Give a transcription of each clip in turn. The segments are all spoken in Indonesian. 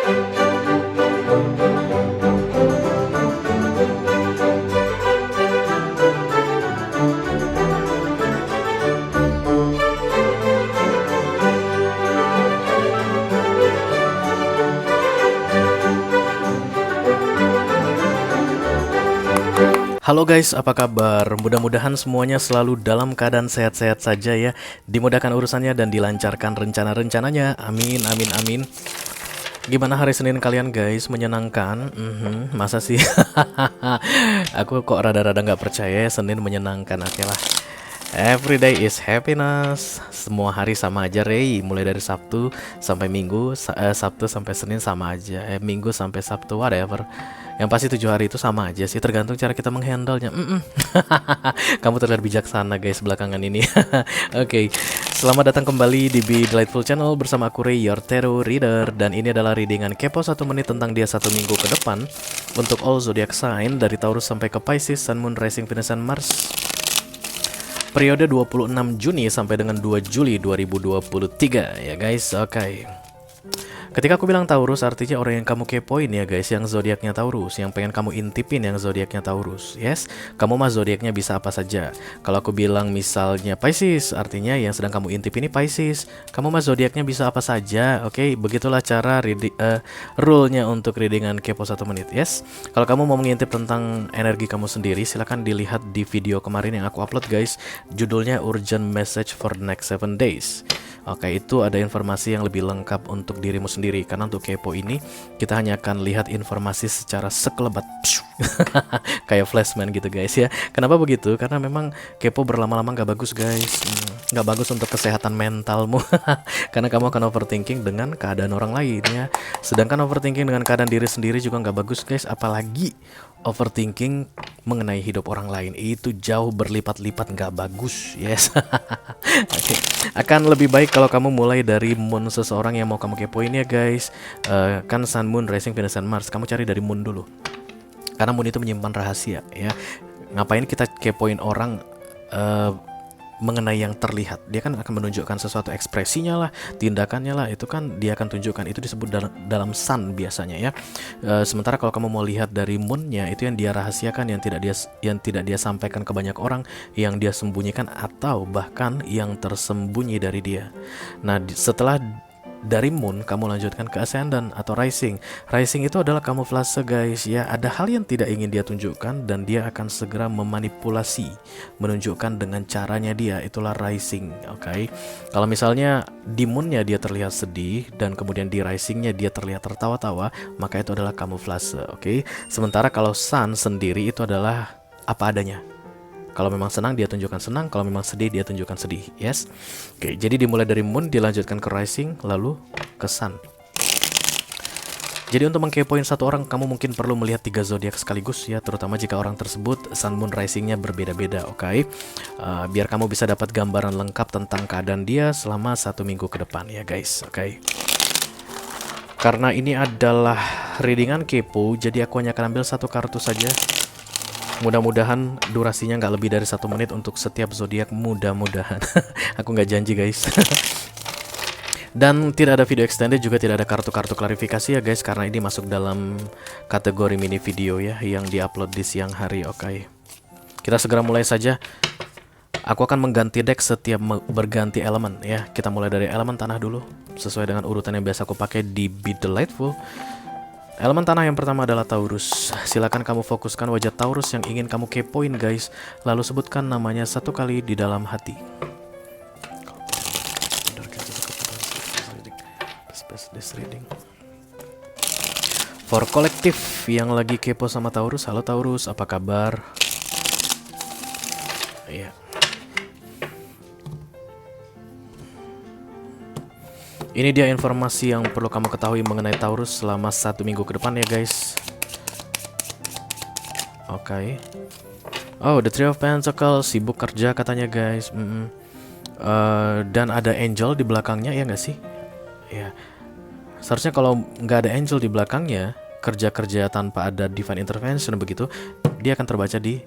Halo guys, apa kabar? Mudah-mudahan semuanya selalu dalam keadaan sehat-sehat saja ya. Dimudahkan urusannya dan dilancarkan rencana-rencananya. Amin, amin, amin. Gimana hari Senin kalian guys? Menyenangkan? Masa sih? Aku kok rada-rada nggak percaya ya Senin menyenangkan. Oke lah. Every day is happiness. Semua hari sama aja, Rey. Mulai dari Sabtu sampai Minggu, Sabtu sampai Senin sama aja. Minggu sampai Sabtu, whatever. Yang pasti 7 hari itu sama aja sih, tergantung cara kita menghandle-nya. Kamu terlihat bijaksana guys belakangan ini. Oke, selamat datang kembali di Be Delightful Channel bersama aku Ray, your tarot reader. Dan ini adalah readingan kepo 1 menit tentang dia 1 minggu ke depan untuk all zodiac sign dari Taurus sampai ke Pisces, Sun, Moon, Rising, Venus, dan Mars. Periode 26 Juni sampai dengan 2 Juli 2023 ya guys. Oke. Ketika aku bilang Taurus, artinya orang yang kamu kepoin ya guys, yang zodiaknya Taurus, yang pengen kamu intipin yang zodiaknya Taurus. Yes, kamu mah zodiaknya bisa apa saja. Kalau aku bilang misalnya Pisces, artinya yang sedang kamu intip ini Pisces. Kamu mah zodiaknya bisa apa saja. Oke, begitulah cara rule-nya untuk readingan kepo 1 menit. Yes, kalau kamu mau mengintip tentang energi kamu sendiri, silahkan dilihat di video kemarin yang aku upload guys. Judulnya Urgent Message for the Next 7 Days. Oke, itu ada informasi yang lebih lengkap untuk dirimu sendiri. Karena untuk kepo ini, kita hanya akan lihat informasi secara sekelebat. Kayak flashman gitu guys ya. Kenapa begitu? Karena memang kepo berlama-lama gak bagus guys. Gak bagus untuk kesehatan mentalmu. Karena kamu akan overthinking dengan keadaan orang lain ya. Sedangkan overthinking dengan keadaan diri sendiri juga gak bagus guys. Apalagi overthinking mengenai hidup orang lain, itu jauh berlipat-lipat gak bagus. Yes. Okay. Akan lebih baik kalau kamu mulai dari moon seseorang yang mau kamu kepoin ya guys. Kan Sun, Moon, Rising, Venus, dan Mars. Kamu cari dari moon dulu, karena moon itu menyimpan rahasia ya. Ngapain kita kepoin orang mengenai yang terlihat? Dia kan akan menunjukkan sesuatu, ekspresinya lah, tindakannya lah, itu kan dia akan tunjukkan. Itu disebut dalam sun biasanya ya. Sementara kalau kamu mau lihat dari moonnya, itu yang dia rahasiakan, yang tidak dia sampaikan ke banyak orang, yang dia sembunyikan atau bahkan yang tersembunyi dari dia. Nah, setelah dari moon kamu lanjutkan ke ascendant atau rising. Rising itu adalah kamuflase guys ya. Ada hal yang tidak ingin dia tunjukkan dan dia akan segera memanipulasi, menunjukkan dengan caranya dia. Itulah rising. Oke. Kalau misalnya di moonnya dia terlihat sedih dan kemudian di risingnya dia terlihat tertawa-tawa, maka itu adalah kamuflase. Oke. Sementara kalau sun sendiri itu adalah apa adanya. Kalau memang senang dia tunjukkan senang, kalau memang sedih dia tunjukkan sedih. Yes. Oke, jadi dimulai dari moon, dilanjutkan ke rising, lalu ke sun. Jadi untuk mengkepoin satu orang, kamu mungkin perlu melihat 3 zodiak sekaligus ya, terutama jika orang tersebut sun, moon, risingnya berbeda-beda. Oke. Biar kamu bisa dapat gambaran lengkap tentang keadaan dia selama 1 minggu ke depan ya guys. Oke. Karena ini adalah readingan kepo, jadi aku hanya akan ambil 1 kartu saja. Mudah-mudahan durasinya nggak lebih dari 1 menit untuk setiap zodiak, mudah-mudahan. Aku nggak janji guys. Dan tidak ada video extended, juga tidak ada kartu-kartu klarifikasi ya guys, karena ini masuk dalam kategori mini video ya, yang diupload di siang hari. Oke. Kita segera mulai saja. Aku akan mengganti deck setiap berganti elemen ya. Kita mulai dari elemen tanah dulu, sesuai dengan urutan yang biasa aku pakai di Be Delightful. Elemen tanah yang pertama adalah Taurus. Silakan kamu fokuskan wajah Taurus yang ingin kamu kepoin guys. Lalu sebutkan namanya 1 kali di dalam hati. For kolektif yang lagi kepo sama Taurus, halo Taurus, apa kabar? Iya. Ini dia informasi yang perlu kamu ketahui mengenai Taurus selama 1 minggu ke depan ya guys. Oke. Oh, the Three of Pentacles, sibuk kerja katanya guys. Dan ada angel di belakangnya ya nggak sih? Ya. Seharusnya kalau nggak ada angel di belakangnya, kerja-kerja tanpa ada divine intervention begitu, dia akan terbaca di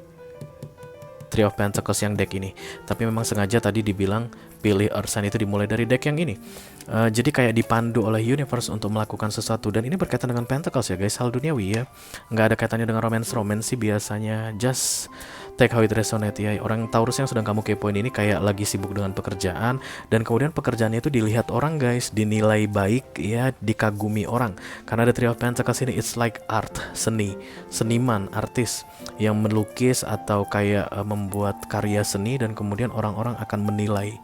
Three of Pentacles yang deck ini. Tapi memang sengaja tadi dibilang pilih Earth Sign itu dimulai dari deck yang ini. Jadi kayak dipandu oleh universe untuk melakukan sesuatu. Dan ini berkaitan dengan Pentacles ya guys, hal duniawi ya. Nggak ada kaitannya dengan romance sih biasanya. Just take how it resonate ya. Orang Taurus yang sedang kamu kepoin ini kayak lagi sibuk dengan pekerjaan. Dan kemudian pekerjaannya itu dilihat orang guys, dinilai baik ya, dikagumi orang. Karena the Three of Pentacles ini it's like art, seni, seniman, artis yang melukis atau kayak membuat karya seni dan kemudian orang-orang akan menilai.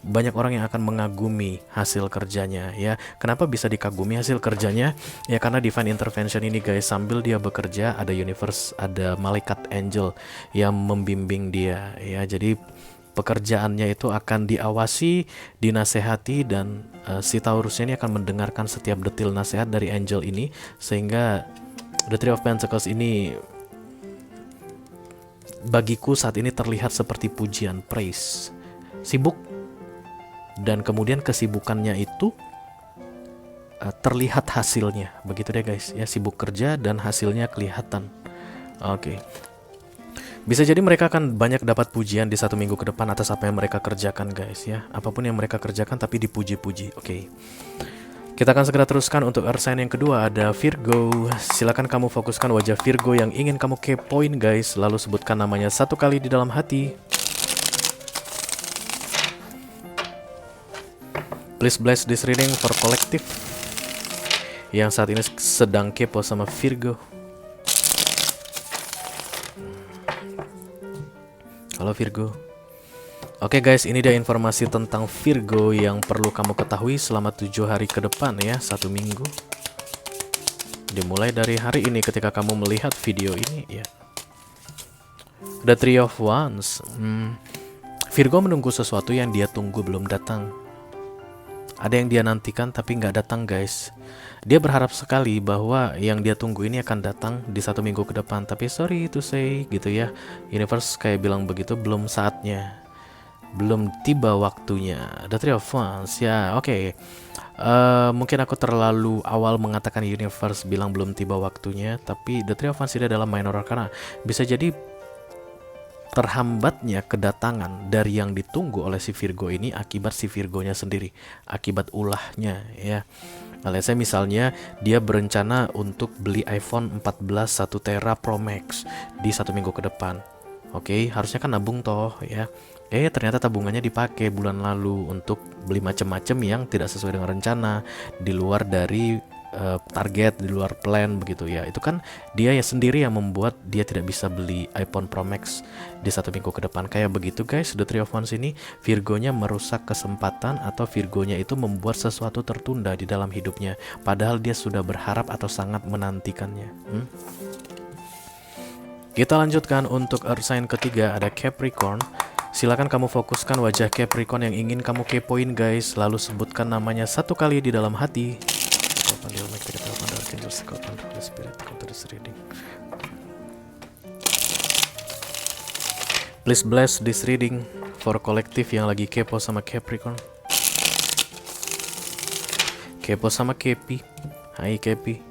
Banyak orang yang akan mengagumi hasil kerjanya ya. Kenapa bisa dikagumi hasil kerjanya? Ya karena divine intervention ini guys, sambil dia bekerja ada universe, ada malaikat angel yang membimbing dia ya. Jadi pekerjaannya itu akan diawasi, dinasehati, dan si Taurusnya ini akan mendengarkan setiap detil nasihat dari angel ini, sehingga the Three of Pentacles ini bagiku saat ini terlihat seperti pujian, praise. Sibuk, dan kemudian kesibukannya itu terlihat hasilnya. Begitu deh guys ya, sibuk kerja dan hasilnya kelihatan. Oke. Bisa jadi mereka akan banyak dapat pujian di 1 minggu ke depan atas apa yang mereka kerjakan guys ya. Apapun yang mereka kerjakan tapi dipuji-puji. Oke. Kita akan segera teruskan untuk Earth Sign yang kedua, ada Virgo. Silakan kamu fokuskan wajah Virgo yang ingin kamu kepoin guys, lalu sebutkan namanya 1 kali di dalam hati. Please bless this reading for collective yang saat ini sedang kepo sama Virgo. Halo Virgo. Oke guys, ini dia informasi tentang Virgo yang perlu kamu ketahui selama 7 hari ke depan ya, 1 minggu. Dimulai dari hari ini ketika kamu melihat video ini ya. The Three of Wands. Virgo menunggu sesuatu yang dia tunggu belum datang. Ada yang dia nantikan tapi nggak datang guys. Dia berharap sekali bahwa yang dia tunggu ini akan datang di 1 minggu ke depan. Tapi sorry to say gitu ya, universe kayak bilang begitu, belum saatnya, belum tiba waktunya. The Three of Wands ya, oke. Mungkin aku terlalu awal mengatakan universe bilang belum tiba waktunya. Tapi The Three of Wands ini adalah minor arcana. Bisa jadi terhambatnya kedatangan dari yang ditunggu oleh si Virgo ini akibat si Virgonya sendiri, akibat ulahnya ya. Let's say misalnya dia berencana untuk beli iPhone 14 1 Tera Pro Max di 1 minggu ke depan. Oke, harusnya kan nabung toh ya. Ternyata tabungannya dipakai bulan lalu untuk beli macam-macam yang tidak sesuai dengan rencana, di luar dari target, di luar plan begitu ya. Itu kan dia ya sendiri yang membuat dia tidak bisa beli iPhone Pro Max di 1 minggu ke depan. Kayak begitu guys, The Three of Wands ini Virgonya merusak kesempatan atau Virgonya itu membuat sesuatu tertunda di dalam hidupnya, padahal dia sudah berharap atau sangat menantikannya. Kita lanjutkan untuk Earth Sign ketiga, ada Capricorn. Silakan kamu fokuskan wajah Capricorn yang ingin kamu kepoin guys, lalu sebutkan namanya 1 kali di dalam hati. Please bless this reading for collective yang lagi kepo sama Capricorn. Kepo sama Kepi. Hai Kepi.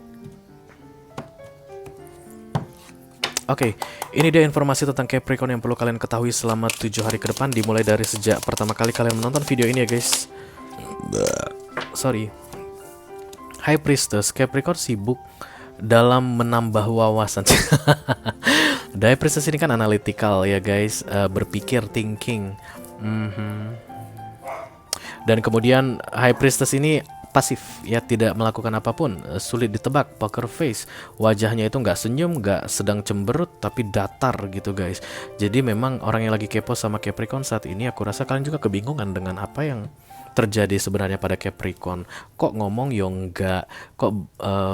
Oke, ini dia informasi tentang Capricorn yang perlu kalian ketahui selama 7 hari ke depan, dimulai dari sejak pertama kali kalian menonton video ini ya guys. Sorry. High Priestess, Capricorn sibuk dalam menambah wawasan. High Priestess ini kan analytical ya guys, berpikir, thinking. Dan kemudian High Priestess ini pasif ya, tidak melakukan apapun, sulit ditebak, poker face, wajahnya itu nggak senyum, nggak sedang cemberut, tapi datar gitu guys. Jadi memang orang yang lagi kepo sama Capricorn saat ini, aku rasa kalian juga kebingungan dengan apa yang terjadi sebenarnya pada Capricorn. Kok ngomong yo enggak, kok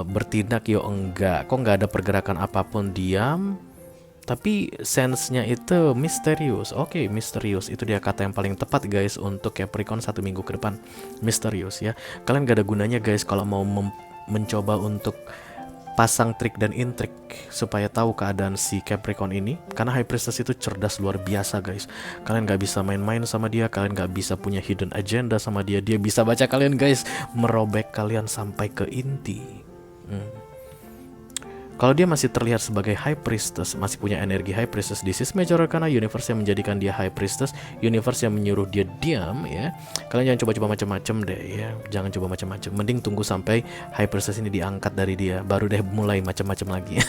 bertindak yo enggak, kok nggak ada pergerakan apapun, diam. Tapi sense-nya itu misterius. Oke, misterius itu dia kata yang paling tepat guys untuk Capricorn 1 minggu ke depan. Misterius ya. Kalian gak ada gunanya guys kalau mau mencoba untuk pasang trik dan intrik supaya tahu keadaan si Capricorn ini, karena High Priestess itu cerdas luar biasa guys. Kalian gak bisa main-main sama dia, kalian gak bisa punya hidden agenda sama dia. Dia bisa baca kalian guys, merobek kalian sampai ke inti. Kalau dia masih terlihat sebagai High Priestess, masih punya energi High Priestess, this is major arcana universe yang menjadikan dia High Priestess, universe yang menyuruh dia diam ya. Kalian jangan coba-coba macam-macam deh ya, jangan coba macam-macam. Mending tunggu sampai High Priestess ini diangkat dari dia, baru deh mulai macam-macam lagi.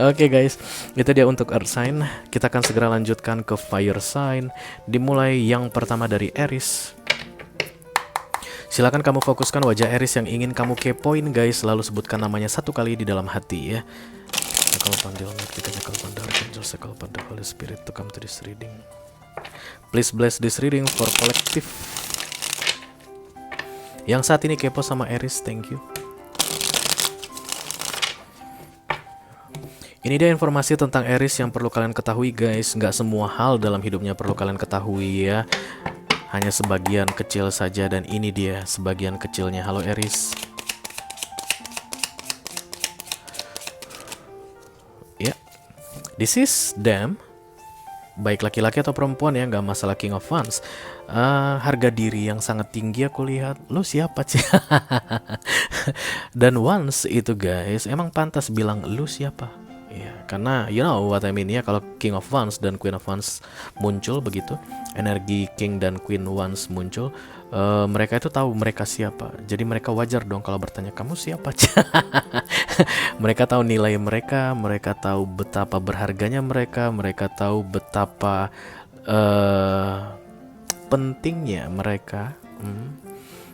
Oke guys, itu dia untuk Earth Sign. Kita akan segera lanjutkan ke Fire Sign. Dimulai yang pertama dari Aries. Silakan kamu fokuskan wajah Aries yang ingin kamu kepoin guys. Lalu sebutkan namanya satu kali di dalam hati ya. Cakal pandil, cakal pandar, angel, cakal pandar, Holy Spirit to come to this reading. Please bless this reading for collective. Yang saat ini kepo sama Aries, thank you. Ini dia informasi tentang Aries yang perlu kalian ketahui guys. Nggak semua hal dalam hidupnya perlu kalian ketahui ya. Hanya sebagian kecil saja, dan ini dia sebagian kecilnya. Halo Aries. Ya, this is them. Baik laki-laki atau perempuan ya, nggak masalah King of Wands. Harga diri yang sangat tinggi aku lihat. Lu siapa sih? Dan Wands itu guys, emang pantas bilang lu siapa? Ya, karena you know what I mean ya, kalau King of Wands dan Queen of Wands muncul begitu, energi King dan Queen Wands muncul, mereka itu tahu mereka siapa. Jadi mereka wajar dong kalau bertanya kamu siapa? Mereka tahu nilai mereka, mereka tahu betapa berharganya mereka, mereka tahu betapa pentingnya mereka.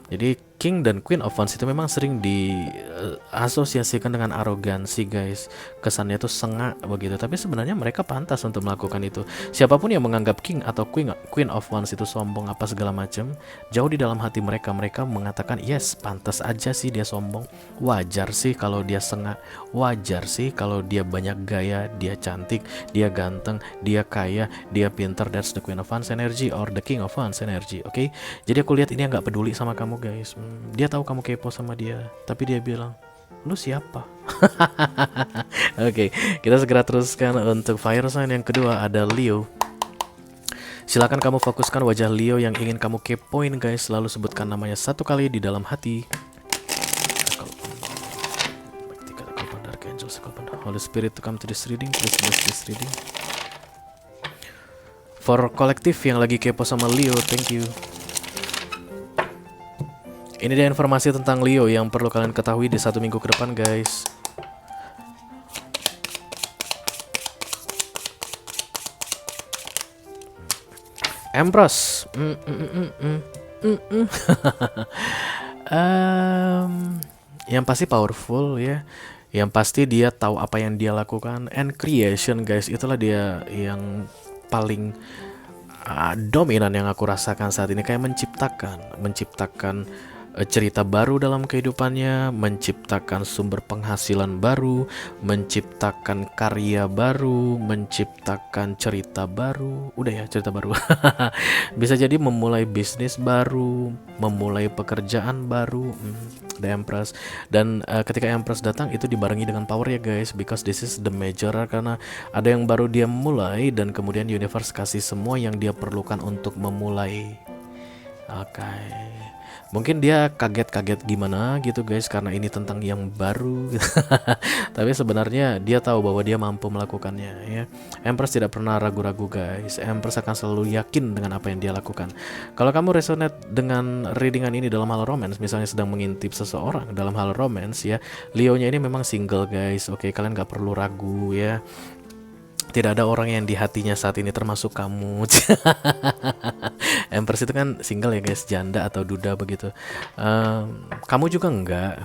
Jadi King dan Queen of Wands itu memang sering diasosiasikan dengan arogansi guys. Kesannya tuh sengak begitu. Tapi sebenarnya mereka pantas untuk melakukan itu. Siapapun yang menganggap King atau Queen of Wands itu sombong apa segala macam, jauh di dalam hati mereka, mereka mengatakan yes, pantas aja sih dia sombong. Wajar sih kalau dia sengak. Wajar sih kalau dia banyak gaya, dia cantik, dia ganteng, dia kaya, dia pinter. That's the Queen of Wands energy or the King of Wands energy. Oke? Jadi aku lihat ini nggak peduli sama kamu guys. Dia tahu kamu kepo sama dia, tapi dia bilang, lu siapa? Oke, kita segera teruskan untuk Fire Sign yang kedua, ada Leo. Silakan kamu fokuskan wajah Leo yang ingin kamu kepoin guys. Lalu sebutkan namanya satu kali di dalam hati. Holy Spirit to come to this reading, please bless this reading. For kolektif yang lagi kepo sama Leo, thank you. Ini dia informasi tentang Leo yang perlu kalian ketahui di 1 minggu ke depan guys. Empress. Yang pasti powerful ya. Yang pasti dia tahu apa yang dia lakukan. And creation guys, itulah dia yang paling dominan yang aku rasakan saat ini. Kayak menciptakan cerita baru dalam kehidupannya, menciptakan sumber penghasilan baru, menciptakan karya baru, menciptakan cerita baru. Udah ya, cerita baru. Bisa jadi memulai bisnis baru, memulai pekerjaan baru. The Empress. Dan ketika Empress datang itu dibarengi dengan power ya guys, because this is the major, karena ada yang baru dia mulai dan kemudian universe kasih semua yang dia perlukan untuk memulai. Oke. Mungkin dia kaget-kaget gimana gitu guys, karena ini tentang yang baru. Tapi sebenarnya dia tahu bahwa dia mampu melakukannya ya. Empress tidak pernah ragu-ragu guys. Empress akan selalu yakin dengan apa yang dia lakukan. Kalau kamu resonate dengan readingan ini dalam hal romance, misalnya sedang mengintip seseorang dalam hal romance ya, Leo-nya ini memang single guys. Oke, kalian gak perlu ragu ya. Tidak ada orang yang di hatinya saat ini termasuk kamu. Empress itu kan single ya guys, janda atau duda begitu. Kamu juga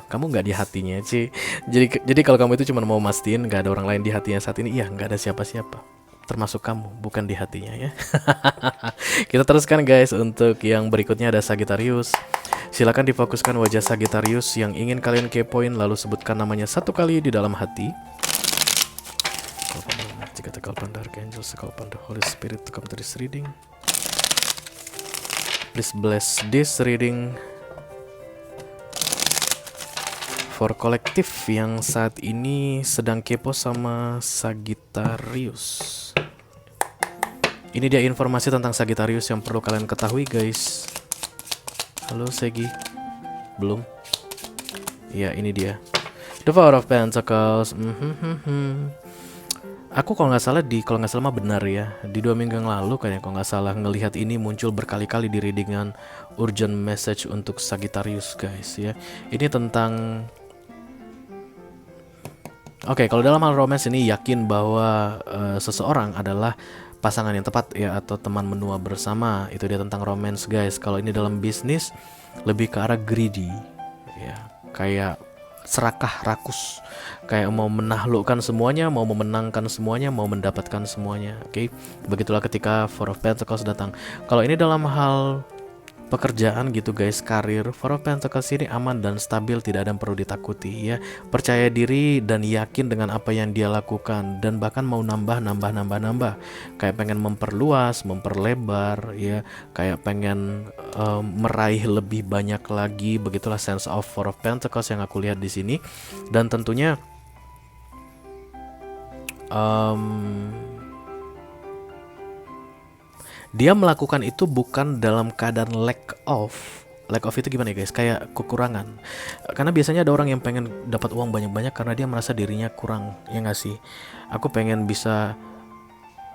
kamu enggak di hatinya sih. Jadi kalau kamu itu cuma mau mastiin nggak ada orang lain di hatinya saat ini, iya nggak ada siapa-siapa. Termasuk kamu, bukan di hatinya ya. Kita teruskan guys, untuk yang berikutnya ada Sagittarius. Silakan difokuskan wajah Sagittarius yang ingin kalian kepoin, lalu sebutkan namanya satu kali di dalam hati. Holy Spirit to come to this reading. Please bless this reading for kolektif yang saat ini sedang kepo sama Sagittarius. Ini dia informasi tentang Sagittarius yang perlu kalian ketahui guys. Halo Segi. Belum? Ya, ini dia. The Four of Pentacles. Aku kalau nggak salah mah benar ya. Di 2 minggu yang lalu kayaknya kalau nggak salah ngelihat ini muncul berkali-kali di readingan urgent message untuk Sagittarius guys ya. Ini tentang Oke, kalau dalam hal romance ini yakin bahwa seseorang adalah pasangan yang tepat ya atau teman menua bersama. Itu dia tentang romance guys. Kalau ini dalam bisnis lebih ke arah greedy ya, kayak serakah rakus, kayak mau menaklukkan semuanya, mau memenangkan semuanya, mau mendapatkan semuanya. Oke, begitulah ketika Four of Pentacles datang. Kalau ini dalam hal pekerjaan gitu guys, karir, Four of Pentacles ini aman dan stabil, tidak ada yang perlu ditakuti ya. Percaya diri dan yakin dengan apa yang dia lakukan, dan bahkan mau nambah, kayak pengen memperluas, memperlebar ya, kayak pengen meraih lebih banyak lagi. Begitulah sense of Four of Pentacles yang aku lihat di sini. Dan tentunya dia melakukan itu bukan dalam keadaan lack of. Lack of itu gimana ya guys? Kayak kekurangan. Karena biasanya ada orang yang pengen dapat uang banyak-banyak karena dia merasa dirinya kurang. Ya nggak sih? Aku pengen bisa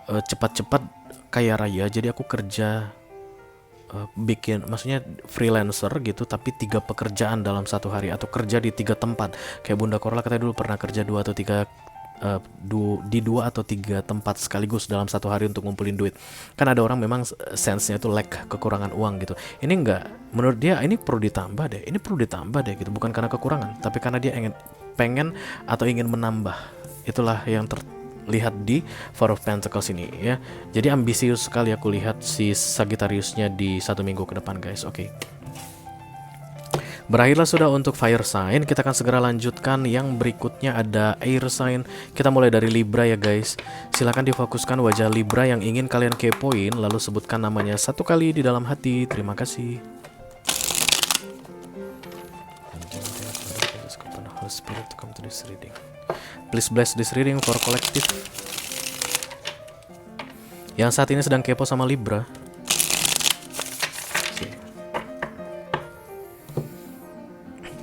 cepat-cepat kaya raya. Jadi aku kerja bikin, maksudnya freelancer gitu, tapi 3 pekerjaan dalam satu hari, atau kerja di 3 tempat. Kayak Bunda Korla katanya dulu pernah kerja 2 atau 3 di 2 atau 3 tempat sekaligus dalam satu hari untuk ngumpulin duit. Kan ada orang memang sense-nya itu lack, kekurangan uang gitu. Ini enggak, menurut dia ini perlu ditambah deh gitu, bukan karena kekurangan, tapi karena dia pengen atau ingin menambah. Itulah yang terlihat di Four of Pentacles ini ya. Jadi ambisius sekali aku lihat si Sagittariusnya di 1 minggu ke depan guys. Oke. Berakhirlah sudah untuk fire sign. Kita akan segera lanjutkan. Yang berikutnya ada air sign. Kita mulai dari Libra ya guys. Silahkan difokuskan wajah Libra yang ingin kalian kepoin, lalu sebutkan namanya 1 kali di dalam hati. Terima kasih. Please bless this reading for collective. Yang saat ini sedang kepo sama Libra.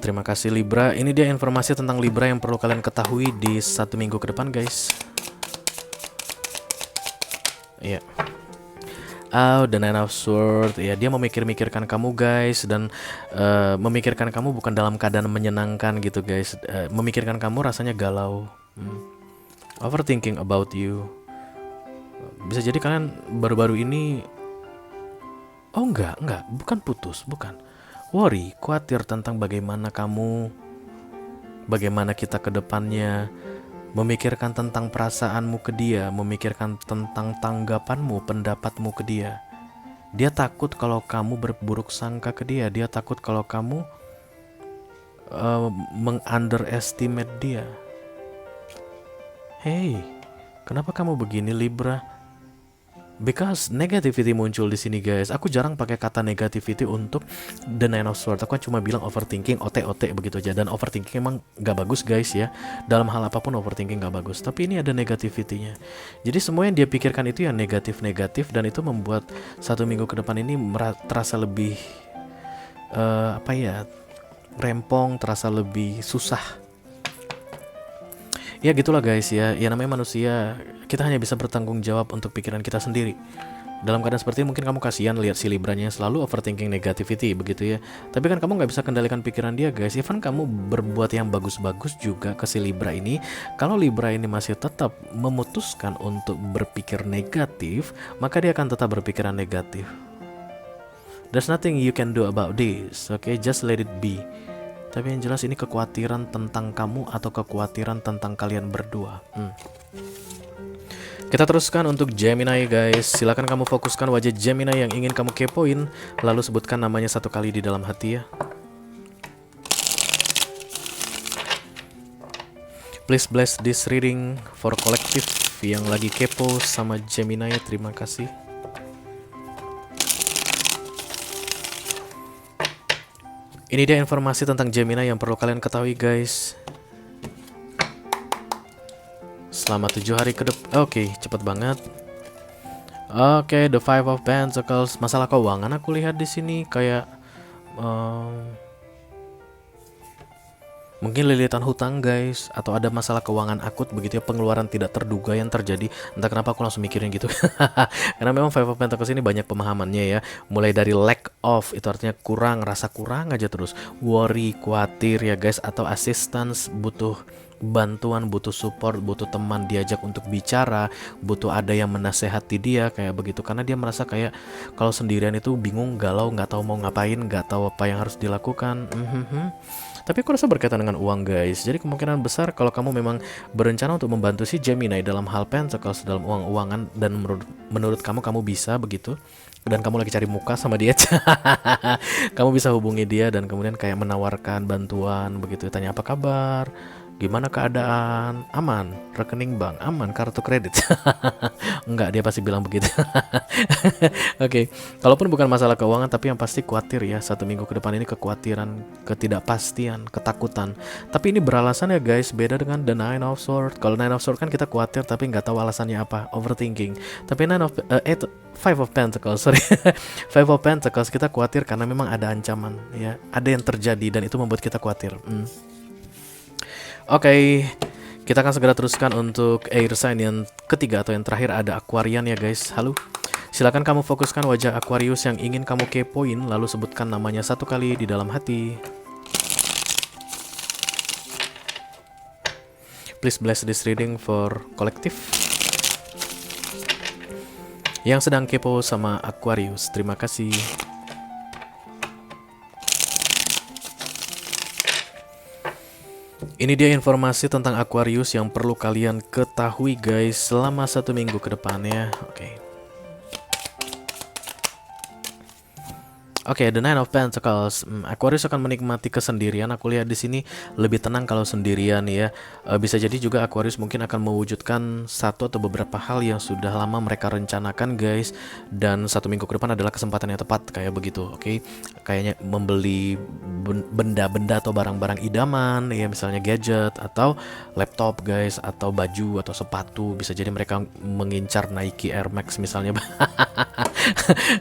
Terima kasih Libra. Ini dia informasi tentang Libra yang perlu kalian ketahui di 1 minggu ke depan guys. Iya. The Nine of Swords. Ya, dia memikirkan kamu guys, dan memikirkan kamu bukan dalam keadaan menyenangkan gitu guys. Memikirkan kamu rasanya galau. Overthinking about you. Bisa jadi kalian baru-baru ini enggak, bukan putus, bukan. Worry, khawatir tentang bagaimana kita ke depannya, memikirkan tentang perasaanmu ke dia, memikirkan tentang tanggapanmu, pendapatmu ke dia. Dia takut kalau kamu berburuk sangka ke dia, dia takut kalau kamu meng-underestimate dia. Hey, kenapa kamu begini Libra? Because negativity muncul di sini guys. Aku jarang pakai kata negativity untuk The Nine of Swords. Aku cuma bilang overthinking, OT begitu aja. Dan overthinking emang gak bagus guys ya. Dalam hal apapun overthinking gak bagus. Tapi ini ada negativity-nya. Jadi semua yang dia pikirkan itu yang negatif-negatif, dan itu membuat 1 minggu ke depan ini terasa lebih rempong, terasa lebih susah. Ya gitulah guys ya. Ya namanya manusia, kita hanya bisa bertanggung jawab untuk pikiran kita sendiri. Dalam keadaan seperti ini mungkin kamu kasihan lihat si Libranya yang selalu overthinking negativity begitu ya. Tapi kan kamu nggak bisa kendalikan pikiran dia guys. Even kamu berbuat yang bagus-bagus juga ke si Libra ini, kalau Libra ini masih tetap memutuskan untuk berpikir negatif, maka dia akan tetap berpikiran negatif. There's nothing you can do about this. Okay, just let it be. Tapi yang jelas ini kekhawatiran tentang kamu atau kekhawatiran tentang kalian berdua. Kita teruskan untuk Gemini guys. Silakan kamu fokuskan wajah Gemini yang ingin kamu kepoin, lalu sebutkan namanya 1 kali di dalam hati ya. Please bless this reading for collective yang lagi kepo sama Gemini. Terima kasih. Ini dia informasi tentang Gemini yang perlu kalian ketahui guys. Selama 7 hari ke depan. Oke, cepet banget. Oke, The Five of Pentacles. Masalah keuangan aku lihat di sini kayak Mungkin lilitan hutang guys, atau ada masalah keuangan akut begitu ya, pengeluaran tidak terduga yang terjadi. Entah kenapa aku langsung mikirin gitu. Karena memang Five of Pentacles ini banyak pemahamannya ya. Mulai dari lack of, itu artinya kurang, rasa kurang aja terus. Worry, khawatir ya guys, atau assistance, butuh bantuan, butuh support, butuh teman diajak untuk bicara, butuh ada yang menasehati dia kayak begitu. Karena dia merasa kayak kalau sendirian itu bingung, galau, nggak tahu mau ngapain, nggak tahu apa yang harus dilakukan. Tapi aku rasa berkaitan dengan uang guys. Jadi kemungkinan besar kalau kamu memang berencana untuk membantu si Gemini dalam hal Pentacles, dalam uang-uangan, dan menurut kamu bisa begitu, dan kamu lagi cari muka sama dia, kamu bisa hubungi dia dan kemudian kayak menawarkan bantuan begitu, tanya apa kabar, gimana keadaan, aman, rekening bank aman, kartu kredit. Enggak, dia pasti bilang begitu. Oke, kalaupun bukan masalah keuangan, tapi yang pasti khawatir ya, 1 minggu ke depan ini kekhawatiran, ketidakpastian, ketakutan. Tapi ini beralasan ya guys, beda dengan the Nine of Swords. Kalau Nine of Swords kan kita khawatir tapi nggak tahu alasannya apa, overthinking. Tapi Five of Pentacles, sorry, Five of Pentacles kita khawatir karena memang ada ancaman ya, ada yang terjadi dan itu membuat kita khawatir. Oke, kita akan segera teruskan untuk air sign yang ketiga atau yang terakhir, ada Aquarian ya guys. Halo. Silakan kamu fokuskan wajah Aquarius yang ingin kamu kepoin, lalu sebutkan namanya 1 kali di dalam hati. Please bless this reading for collective. Yang sedang kepo sama Aquarius, terima kasih. Ini dia informasi tentang Aquarius yang perlu kalian ketahui guys selama 1 minggu ke depannya. Oke, the Nine of Pentacles. Aquarius akan menikmati kesendirian. Aku lihat di sini lebih tenang kalau sendirian ya. Bisa jadi juga Aquarius mungkin akan mewujudkan satu atau beberapa hal yang sudah lama mereka rencanakan guys. Dan 1 minggu ke depan adalah kesempatan yang tepat kayak begitu. Oke, kayaknya membeli benda-benda atau barang-barang idaman ya, misalnya gadget atau laptop guys, atau baju atau sepatu. Bisa jadi mereka mengincar Nike Air Max misalnya.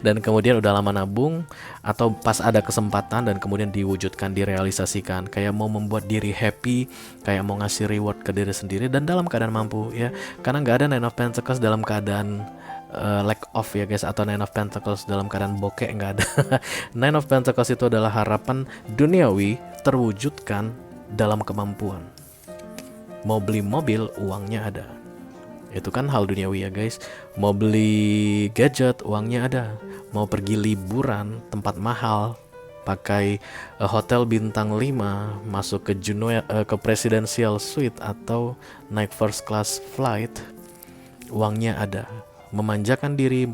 Dan kemudian udah lama nabung, atau pas ada kesempatan dan kemudian diwujudkan, direalisasikan, kayak mau membuat diri happy, kayak mau ngasih reward ke diri sendiri dan dalam keadaan mampu ya. Karena nggak ada Nine of Pentacles dalam keadaan lack of ya guys, atau Nine of Pentacles dalam keadaan bokeh, nggak ada. Nine of Pentacles itu adalah harapan duniawi terwujudkan dalam kemampuan. Mau beli mobil, uangnya ada. Itu kan hal duniawi ya guys. Mau beli gadget, uangnya ada. Mau pergi liburan, tempat mahal, pakai hotel bintang 5, masuk ke ke presidential suite atau naik first class flight, uangnya ada. Memanjakan diri,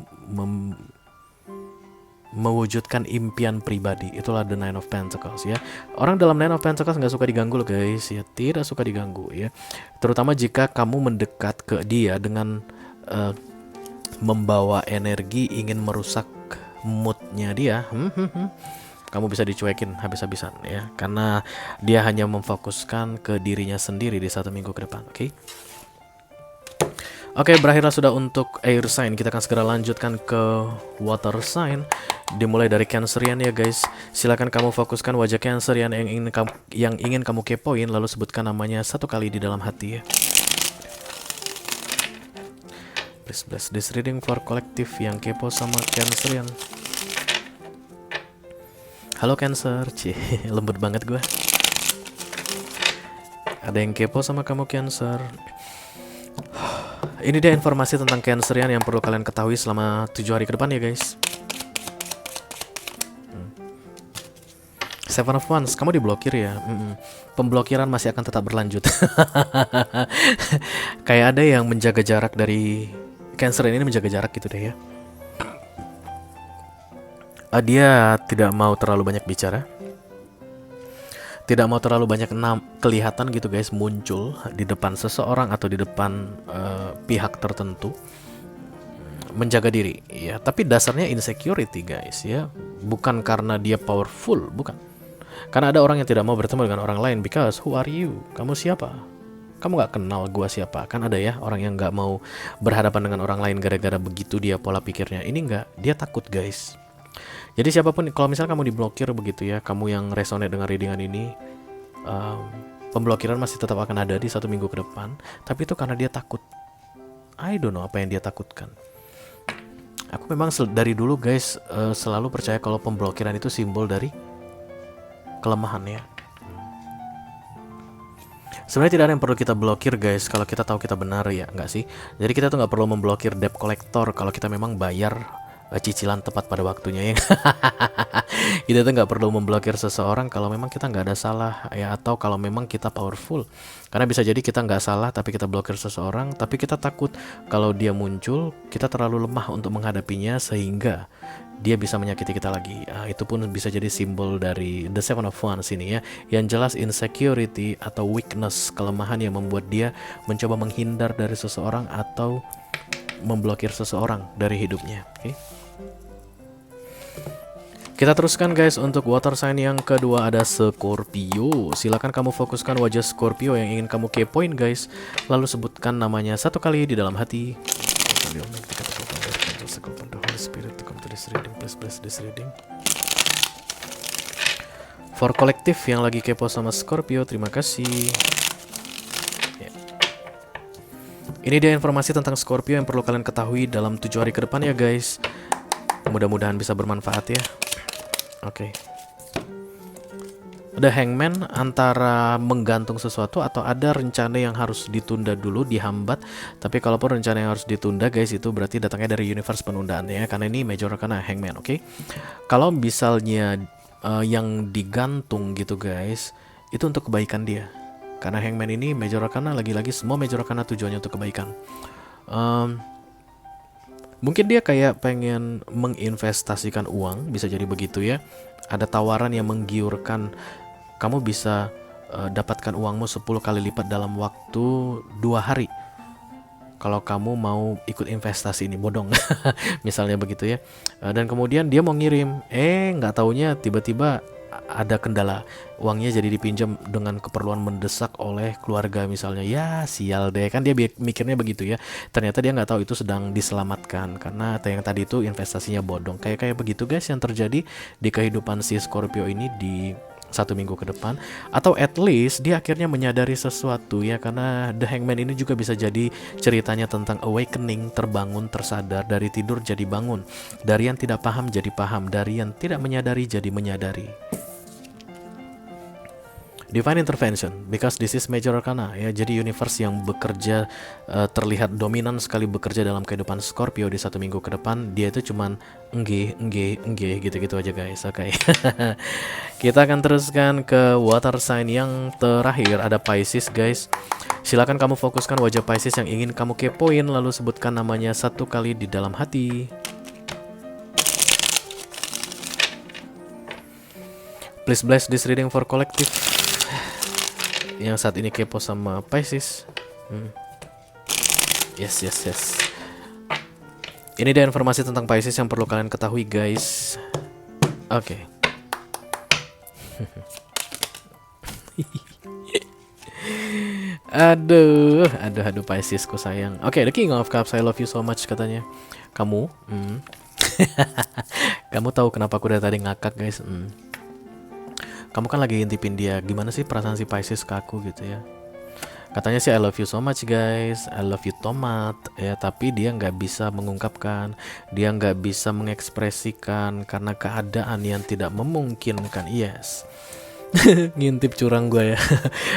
mewujudkan impian pribadi, itulah the Nine of Pentacles ya. Orang dalam Nine of Pentacles nggak suka diganggu loh guys ya, tidak suka diganggu ya. Terutama jika kamu mendekat ke dia dengan membawa energi ingin merusak moodnya dia. Kamu bisa dicuekin habis-habisan ya, karena dia hanya memfokuskan ke dirinya sendiri di 1 minggu ke depan. Oke, berakhirlah sudah untuk air sign. Kita akan segera lanjutkan ke water sign. Dimulai dari Cancerian ya guys. Silakan kamu fokuskan wajah Cancerian yang ingin kamu kepoin, lalu sebutkan namanya 1 kali di dalam hati ya. Please bless this reading for collective yang kepo sama Cancerian. Halo Cancer, lembut banget gue. Ada yang kepo sama kamu Cancer. Ini dia informasi tentang Cancerian yang perlu kalian ketahui selama 7 hari ke depan ya guys. Seven of Wands, kamu diblokir ya. Pemblokiran masih akan tetap berlanjut. Kayak ada yang menjaga jarak dari Cancerian ini, menjaga jarak gitu deh ya. Dia tidak mau terlalu banyak bicara, tidak mau terlalu banyak kelihatan gitu guys, muncul di depan seseorang atau di depan pihak tertentu, menjaga diri ya. Tapi dasarnya insecurity guys ya, bukan karena dia powerful, bukan. Karena ada orang yang tidak mau bertemu dengan orang lain because who are you? Kamu siapa? Kamu gak kenal gua siapa? Kan ada ya orang yang gak mau berhadapan dengan orang lain gara-gara begitu dia pola pikirnya. Ini enggak, dia takut guys. Jadi siapapun, kalau misal kamu diblokir begitu ya, kamu yang resonate dengan readingan ini, Pemblokiran masih tetap akan ada di 1 minggu ke depan, tapi itu karena dia takut. I don't know apa yang dia takutkan. Aku memang dari dulu guys selalu percaya kalau pemblokiran itu simbol dari kelemahan ya. Sebenarnya tidak ada yang perlu kita blokir guys kalau kita tahu kita benar ya, enggak sih? Jadi kita tuh nggak perlu memblokir debt collector kalau kita memang bayar cicilan tepat pada waktunya ya. Kita tuh nggak perlu memblokir seseorang kalau memang kita nggak ada salah ya, atau kalau memang kita powerful. Karena bisa jadi kita nggak salah tapi kita blokir seseorang, tapi kita takut kalau dia muncul kita terlalu lemah untuk menghadapinya sehingga dia bisa menyakiti kita lagi. Itu pun bisa jadi simbol dari The Seven of Wands ini ya, yang jelas insecurity atau weakness, kelemahan yang membuat dia mencoba menghindar dari seseorang atau memblokir seseorang dari hidupnya. Oke. Kita teruskan guys untuk water sign yang kedua ada Scorpio. Silakan kamu fokuskan wajah Scorpio yang ingin kamu kepoin guys, lalu sebutkan namanya 1 kali di dalam hati. For kolektif yang lagi kepo sama Scorpio, terima kasih. Ini dia informasi tentang Scorpio yang perlu kalian ketahui dalam 7 hari ke depan ya guys. Mudah-mudahan bisa bermanfaat ya. Oke. Ada Hangman, antara menggantung sesuatu atau ada rencana yang harus ditunda dulu, dihambat. Tapi kalaupun rencana yang harus ditunda guys, itu berarti datangnya dari universe penundaan ya, karena ini major arcana Hangman. Oke. Kalau misalnya yang digantung gitu guys, itu untuk kebaikan dia. Karena Hangman ini major arcana, lagi-lagi semua major arcana tujuannya untuk kebaikan. Mungkin dia kayak pengen menginvestasikan uang, bisa jadi begitu ya. Ada tawaran yang menggiurkan, kamu bisa dapatkan uangmu 10 kali lipat dalam waktu 2 hari. Kalau kamu mau ikut investasi ini, bodong. Misalnya begitu ya. Dan kemudian dia mau ngirim, nggak taunya tiba-tiba ada kendala, uangnya jadi dipinjam dengan keperluan mendesak oleh keluarga misalnya. Ya sial deh, kan dia mikirnya begitu ya. Ternyata dia nggak tahu itu sedang diselamatkan karena yang tadi itu investasinya bodong. Kayak begitu guys yang terjadi di kehidupan si Scorpio ini di 1 minggu ke depan. Atau at least dia akhirnya menyadari sesuatu ya, karena The Hangman ini juga bisa jadi ceritanya tentang awakening, terbangun, tersadar, dari tidur jadi bangun, dari yang tidak paham jadi paham, dari yang tidak menyadari jadi menyadari. Divine intervention, because this is major arcana ya. Jadi universe yang bekerja terlihat dominan sekali bekerja dalam kehidupan Scorpio di 1 minggu ke depan. Dia itu cuman enggih gitu-gitu aja guys. Oke. Kita akan teruskan ke water sign yang terakhir ada Pisces guys. Silakan kamu fokuskan wajah Pisces yang ingin kamu kepoin, lalu sebutkan namanya 1 kali di dalam hati. Please bless this reading for collective yang saat ini kepo sama Pisces. Yes. Ini dia informasi tentang Pisces yang perlu kalian ketahui guys. Oke. Aduh Piscesku sayang. Oke, The King of Cups, I love you so much katanya. Kamu kamu tahu kenapa aku dari tadi ngakak guys? Kamu kan lagi intipin dia, gimana sih perasaan si Pisces ke aku gitu ya. Katanya sih I love you so much guys, I love you tomat ya, tapi dia nggak bisa mengungkapkan, dia nggak bisa mengekspresikan karena keadaan yang tidak memungkinkan. Yes. Ngintip curang gue ya.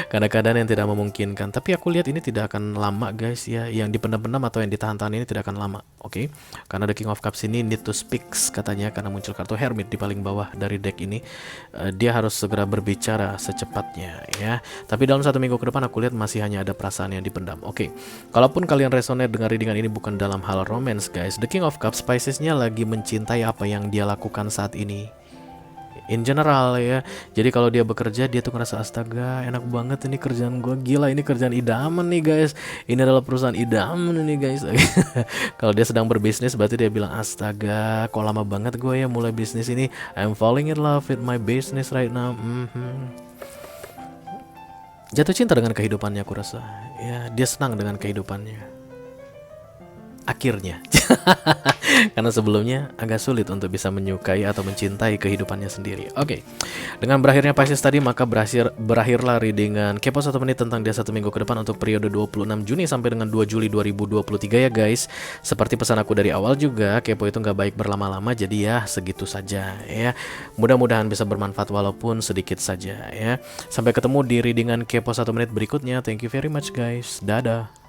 Karena keadaan yang tidak memungkinkan. Tapi aku lihat ini tidak akan lama guys ya. Yang dipendam-pendam atau yang ditahan-tahan ini tidak akan lama. Oke. Karena The King of Cups ini need to speak katanya, karena muncul kartu Hermit di paling bawah dari deck ini. Dia harus segera berbicara secepatnya ya. Tapi dalam 1 minggu ke depan aku lihat masih hanya ada perasaan yang dipendam. Oke. Kalaupun kalian resonate dengan readingan ini bukan dalam hal romance guys, The King of Cups Piscesnya lagi mencintai apa yang dia lakukan saat ini. In general ya. Jadi kalau dia bekerja, dia tuh ngerasa astaga enak banget ini kerjaan gue, gila ini kerjaan idaman nih guys, ini adalah perusahaan idaman nih guys. Kalau dia sedang berbisnis berarti dia bilang astaga kok lama banget gue ya mulai bisnis ini, I'm falling in love with my business right now. Jatuh cinta dengan kehidupannya aku rasa ya, dia senang dengan kehidupannya. akhirnya. Karena sebelumnya agak sulit untuk bisa menyukai atau mencintai kehidupannya sendiri. Oke, dengan berakhirnya Pisces tadi, maka berakhirlah readingan Kepo 1 menit tentang dia 1 minggu ke depan untuk periode 26 Juni sampai dengan 2 Juli 2023 ya guys. Seperti pesan aku dari awal juga, kepo itu nggak baik berlama-lama, jadi ya segitu saja ya. Mudah-mudahan bisa bermanfaat walaupun sedikit saja ya. Sampai ketemu di readingan Kepo 1 menit berikutnya. Thank you very much guys. Dadah.